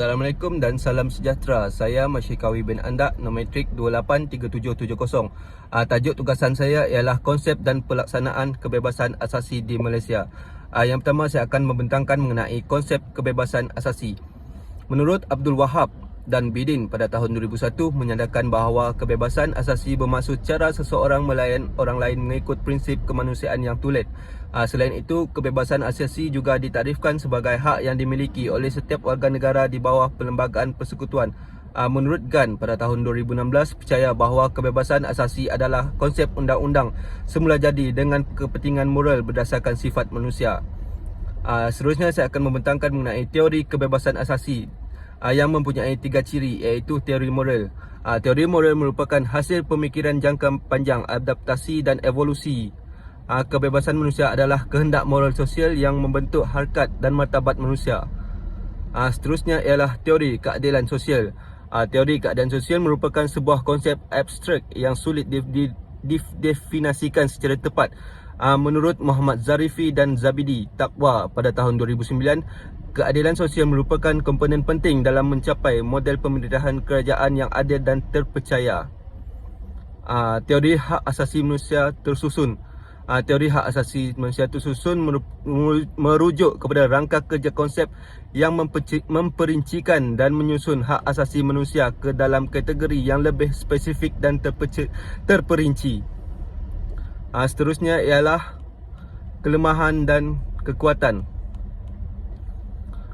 Assalamualaikum dan salam sejahtera. Saya Masyikawi bin Andak, Nometrik 283770. Tajuk tugasan saya ialah konsep dan pelaksanaan kebebasan asasi di Malaysia. Yang pertama, saya akan membentangkan mengenai konsep kebebasan asasi. Menurut Abdul Wahab dan Bidin pada tahun 2001 menyandarkan bahawa kebebasan asasi bermaksud cara seseorang melayan orang lain mengikut prinsip kemanusiaan yang tulen. Selain itu, kebebasan asasi juga ditarifkan sebagai hak yang dimiliki oleh setiap warga negara di bawah Perlembagaan Persekutuan. Menurut Gan pada tahun 2016 percaya bahawa kebebasan asasi adalah konsep undang-undang semula jadi dengan kepentingan moral berdasarkan sifat manusia. Seterusnya saya akan membentangkan mengenai teori kebebasan asasi yang mempunyai 3 ciri, iaitu teori moral. Teori moral merupakan hasil pemikiran jangka panjang, adaptasi dan evolusi. Kebebasan manusia adalah kehendak moral sosial yang membentuk harkat dan martabat manusia. Seterusnya ialah teori keadilan sosial. Teori keadilan sosial merupakan sebuah konsep abstrak yang sulit didefinisikan secara tepat. Menurut Muhammad Zarifi dan Zabidi Taqwa pada tahun 2009, keadilan sosial merupakan komponen penting dalam mencapai model pemerintahan kerajaan yang adil dan terpercaya. Teori hak asasi manusia tersusun. Teori hak asasi manusia tersusun merujuk kepada rangka kerja konsep yang memperincikan dan menyusun hak asasi manusia ke dalam kategori yang lebih spesifik dan terperinci. Seterusnya ialah kelemahan dan kekuatan.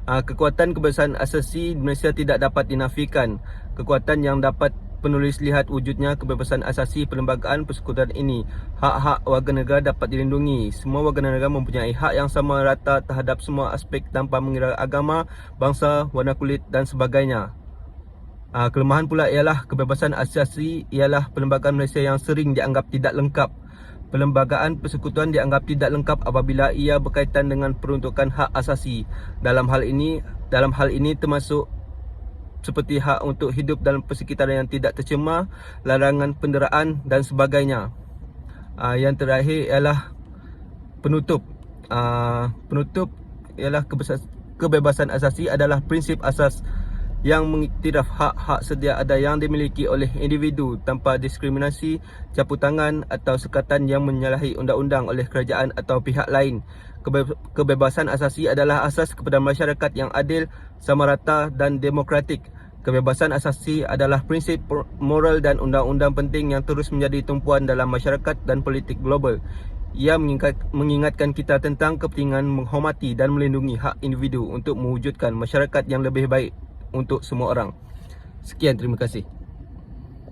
Kekuatan kebebasan asasi di Malaysia tidak dapat dinafikan. Kekuatan yang dapat penulis lihat wujudnya kebebasan asasi Perlembagaan Persekutuan ini. Hak-hak warga negara dapat dilindungi. Semua warga negara mempunyai hak yang sama rata terhadap semua aspek tanpa mengira agama, bangsa, warna kulit dan sebagainya. Kelemahan pula ialah kebebasan asasi ialah Perlembagaan Malaysia yang sering dianggap tidak lengkap. Perlembagaan Persekutuan dianggap tidak lengkap apabila ia berkaitan dengan peruntukan hak asasi. Dalam hal ini termasuk seperti hak untuk hidup dalam persekitaran yang tidak tercemar, larangan penderaan dan sebagainya. Yang terakhir ialah penutup. Penutup ialah kebebasan asasi adalah prinsip asas yang mengiktiraf hak-hak sedia ada yang dimiliki oleh individu tanpa diskriminasi, campur tangan atau sekatan yang menyalahi undang-undang oleh kerajaan atau pihak lain. Kebebasan asasi adalah asas kepada masyarakat yang adil, sama rata dan demokratik. Kebebasan asasi adalah prinsip moral dan undang-undang penting yang terus menjadi tumpuan dalam masyarakat dan politik global. Ia mengingatkan kita tentang kepentingan menghormati dan melindungi hak individu untuk mewujudkan masyarakat yang lebih baik untuk semua orang. Sekian, terima kasih.